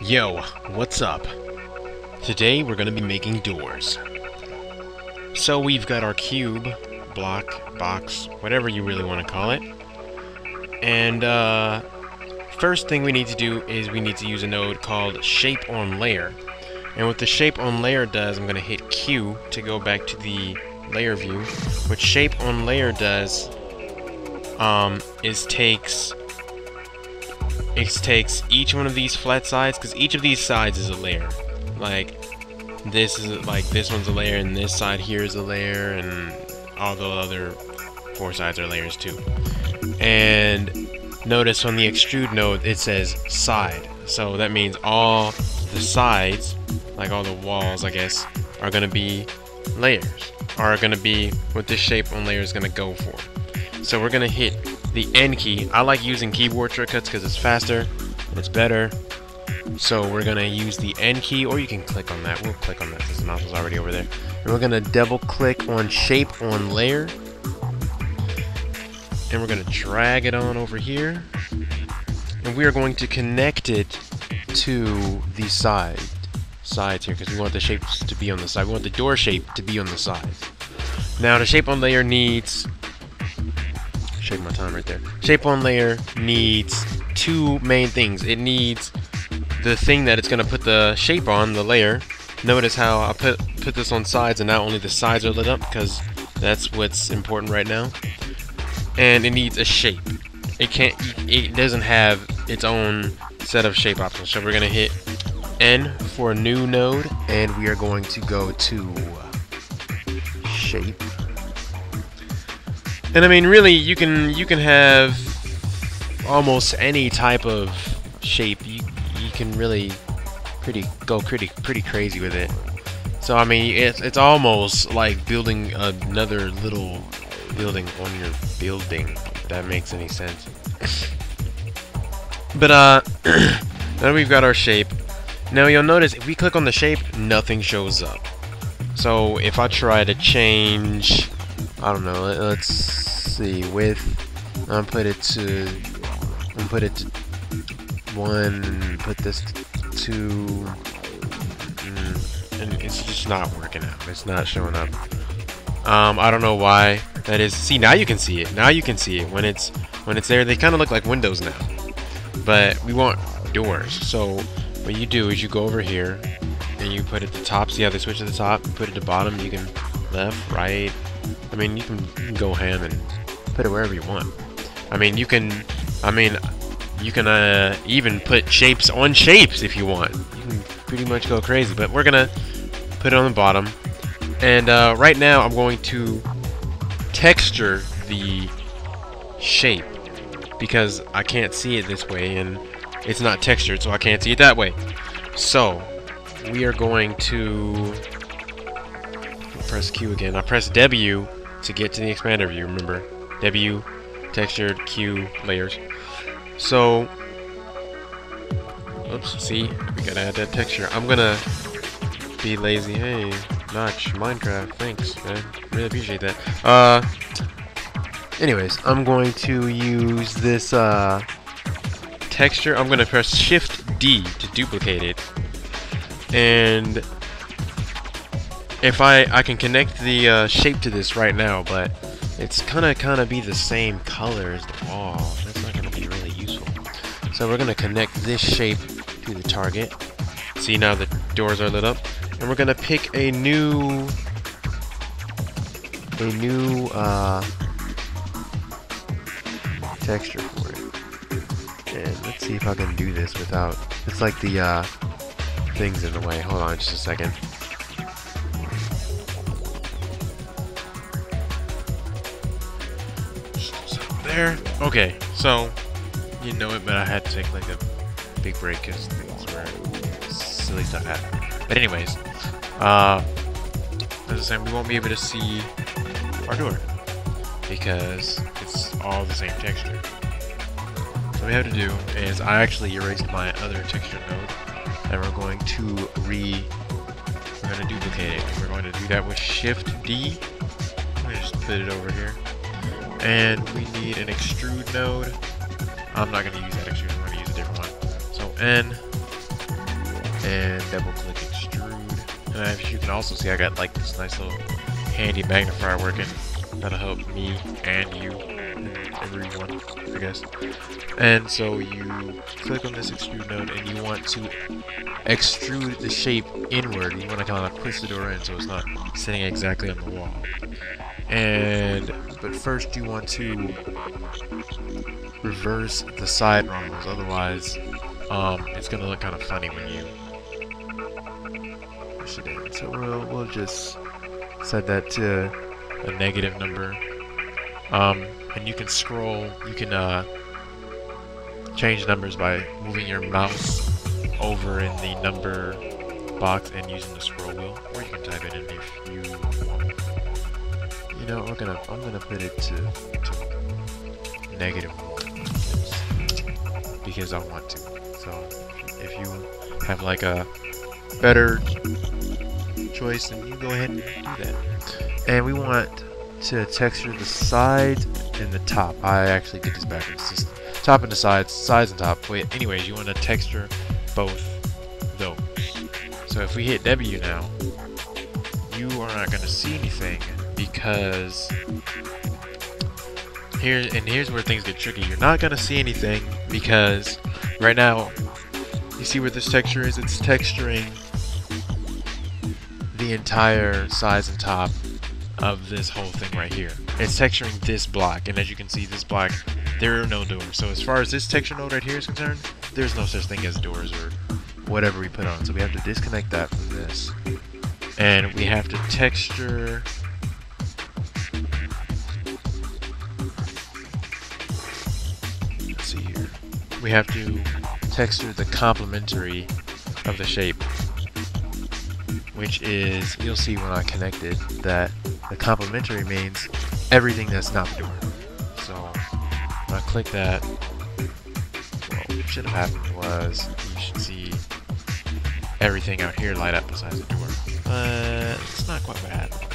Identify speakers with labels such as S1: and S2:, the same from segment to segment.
S1: Yo, what's up? Today we're gonna be making doors. So we've got our cube, block, box, whatever you really want to call it. And first thing we need to do is we need to use a node called shape on layer. And what the shape on layer does, I'm gonna hit Q to go back to the layer view. What shape on layer does is takes each one of these flat sides, because each of these sides is a layer. Like this one's a layer, and this side here is a layer, and all the other four sides are layers too. And notice on the extrude node it says side, so that means all the sides, like all the walls, I guess, are gonna be layers, are gonna be what this shape on layer is gonna go for. So we're gonna hit the N key. I like using keyboard shortcuts because it's faster and it's better. So we're gonna use the N key, or you can click on that. We'll click on that since the mouse is already over there. And we're gonna double click on shape on layer, and we're gonna drag it on over here, and we are going to connect it to the sides here, because we want the shapes to be on the side. We want the door shape to be on the sides. Now the shape on layer needs, shake my time right there. Shape on layer needs two main things. It needs the thing that it's gonna put the shape on, the layer. Notice how I put this on sides, and now only the sides are lit up because that's what's important right now. And it needs a shape. It doesn't have its own set of shape options. So we're gonna hit N for a new node, and we are going to go to shape. And I mean, really, you can have almost any type of shape. You can really go pretty crazy with it. So I mean, it's almost like building another little building on your building, if that makes any sense. But now we've got our shape. Now you'll notice if we click on the shape, nothing shows up. So if I try to change, I don't know, let's see, width, put it to 1, put this to 2, and it's just not working out. It's not showing up. I don't know why that is. See, now you can see it. Now you can see it when it's there. They kind of look like windows now, but we want doors. So what you do is you go over here and you put it at the top. See how they switch to the top? You put it at the bottom. You can left, right. I mean, you can go ham and put it wherever you want. I mean, you can even put shapes on shapes if you want. You can pretty much go crazy, but we're gonna put it on the bottom. And right now I'm going to texture the shape because I can't see it this way, and it's not textured, so I can't see it that way. So we are going to press Q again. I press W to get to the expander view. Remember, W, textured, Q, layers. So, oops, see, we gotta add that texture. I'm gonna be lazy. Hey, Notch, Minecraft, thanks, man. Really appreciate that. Anyways, I'm going to use this texture. I'm gonna press Shift D to duplicate it, and if I can connect the shape to this right now, but it's gonna kind of be the same color as the wall. That's not gonna be really useful. So we're gonna connect this shape to the target. See, now the doors are lit up, and we're gonna pick a new texture for it. And let's see if I can do this without. It's like the things in the way. Hold on, just a second. There. Okay, so you know it, but I had to take like a big break because things were silly stuff happened. But anyways, as I was saying, we won't be able to see our door because it's all the same texture. So what we have to do is I actually erased my other texture node, and we're going to duplicate it. We're going to do that with Shift D. I'm gonna just put it over here. And we need an extrude node. I'm not going to use that extrude, I'm going to use a different one. So N, double click extrude. And as you can also see, I got like this nice little handy magnifier working. That'll help me and you and everyone, I guess. And so you click on this extrude node and you want to extrude the shape inward. You want to kind of push the door in so it's not sitting exactly on the wall. But first you want to reverse the side normals, otherwise it's gonna look kind of funny when you push it in. So we'll just set that to a negative number. And you can scroll, you can change numbers by moving your mouse over in the number box and using the scroll wheel, or you can type it in if you want. You know, I'm gonna put it to -1 because I want to. So if you have like a better choice, then you go ahead and do that. And we want to texture the sides and the top. I actually did this backwards. Just top and the sides and top. Wait, anyways, you want to texture both those. So if we hit W now, you are not going to see anything because here's where things get tricky. You're not going to see anything because right now, you see where this texture is? It's texturing the entire sides and top of this whole thing right here. It's texturing this block, and as you can see, this block, there are no doors. So as far as this texture node right here is concerned, there's no such thing as doors or whatever we put on. So we have to disconnect that from this, and we have to texture let's see here. We have to texture the complementary of the shape, which is, you'll see when I connect it, that the complementary means everything that's not the door. So when I click that, well, what should have happened was you should see everything out here light up besides the door. But it's not quite what happened.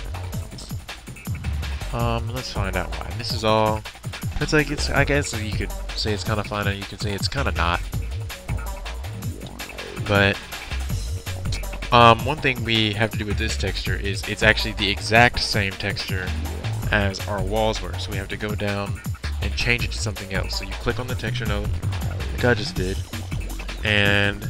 S1: Let's find out why. This is all, it's like, it's, I guess you could say it's kind of fun and you could say it's kind of not. But one thing we have to do with this texture is it's actually the exact same texture as our walls were. So we have to go down and change it to something else. So you click on the texture node, like I just did, and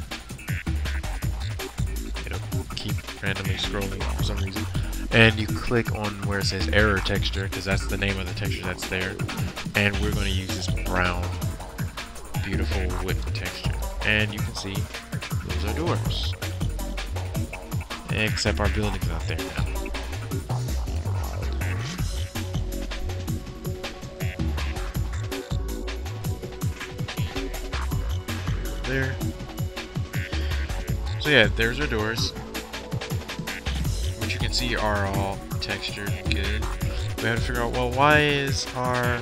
S1: it'll keep randomly scrolling for some reason. And you click on where it says error texture, because that's the name of the texture that's there. And we're going to use this brown, beautiful wooden texture. And you can see those are doors. Except our building's not there now. There. So yeah, there's our doors, which you can see are all textured good. We have to figure out, well, why is our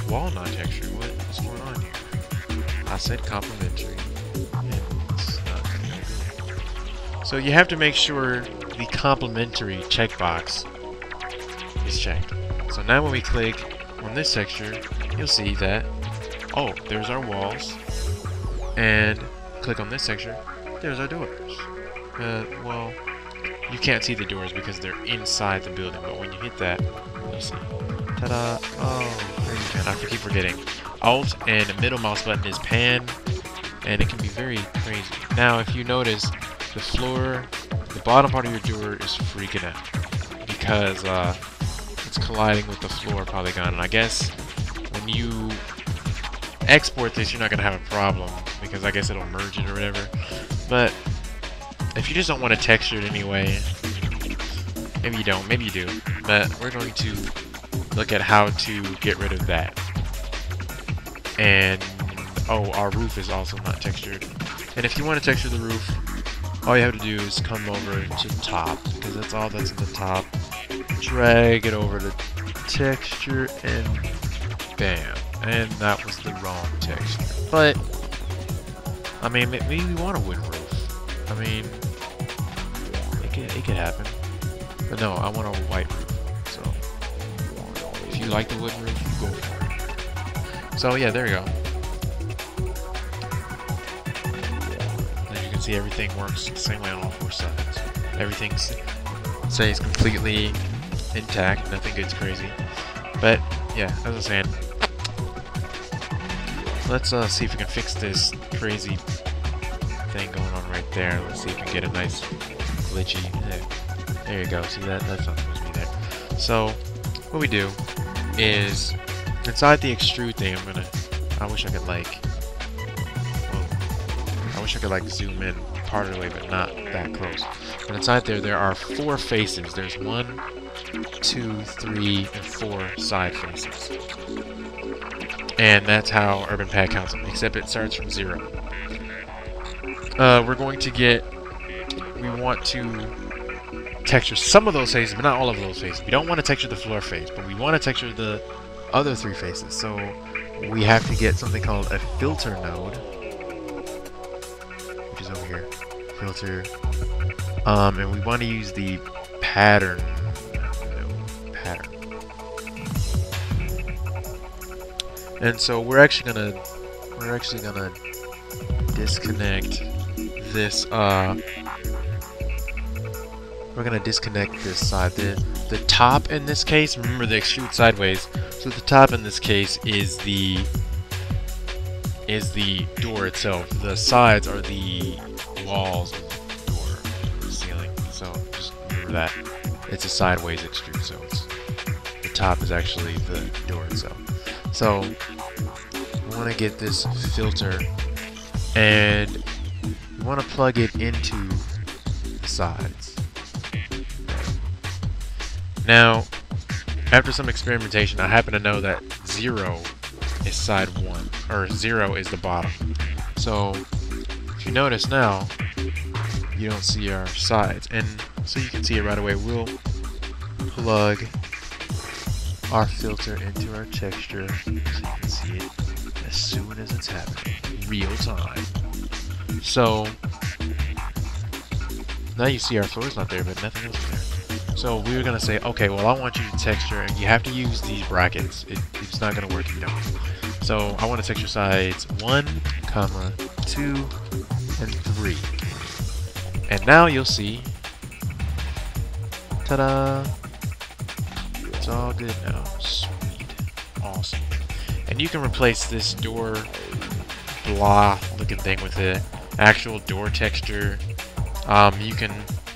S1: wall not textured? What's going on here? I said complementary. So you have to make sure the complementary checkbox is checked. So now when we click on this texture, you'll see that, oh, there's our walls, and click on this texture, there's our doors. Well, you can't see the doors because they're inside the building, but when you hit that, you see, ta-da, oh, there you can. I keep forgetting. Alt and the middle mouse button is pan, and it can be very crazy. Now, if you notice, the floor, the bottom part of your door is freaking out because it's colliding with the floor polygon. And I guess when you export this, you're not going to have a problem because I guess it'll merge it or whatever. But if you just don't want to texture it anyway, maybe you don't, maybe you do. But we're going to look at how to get rid of that. And, oh, our roof is also not textured. And if you want to texture the roof, all you have to do is come over to top, because that's all that's in the top. Drag it over to texture, and bam. And that was the wrong texture. But, I mean, maybe we want a wooden roof. I mean, it could happen. But no, I want a white roof. So, if you like the wooden roof, go for it. So yeah, there you go. see everything works the same way on all four sides. Everything stays completely intact, nothing gets crazy. But yeah, as I was saying, let's see if we can fix this crazy thing going on right there. Let's see if we can get a nice glitchy. There you go. See that? That's not supposed to be there. So what we do is inside the extrude thing, I wish I could like zoom in part of the way, but not that close. But inside there are 4 faces. There's 1, 2, 3, and 4 side faces. And that's how Urban Pad counts them, except it starts from 0. We're going to we want to texture some of those faces, but not all of those faces. We don't want to texture the floor face, but we want to texture the other 3 faces. So we have to get something called a filter node, which is over here. Filter. And we want to use the pattern. And so we're actually gonna disconnect this. We're gonna disconnect this side. The top in this case, remember they extrude sideways. So the top in this case is the door itself. The sides are the walls of the door, the ceiling. So just remember that it's a sideways extrude. So the top is actually the door itself. So we want to get this filter, and we want to plug it into the sides. Now, after some experimentation, I happen to know that 0 is side 1, or 0 is the bottom. So if you notice now, you don't see our sides, and so you can see it right away. We'll plug our filter into our texture so you can see it as soon as it's happening, real time. So now you see our floor's not there, but nothing else is there. So we were gonna say, okay, well, I want you to texture, and you have to use these brackets. It's not gonna work if you don't. So I want to texture sides 1, 2, and 3. And now you'll see, ta-da! It's all good now. Sweet. Awesome. And you can replace this door blah looking thing with the actual door texture. You can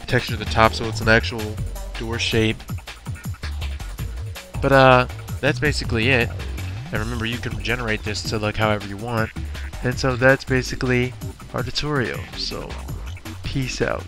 S1: texture the top so it's an actual door shape. But that's basically it. And remember, you can generate this to look however you want. And so that's basically our tutorial. So peace out.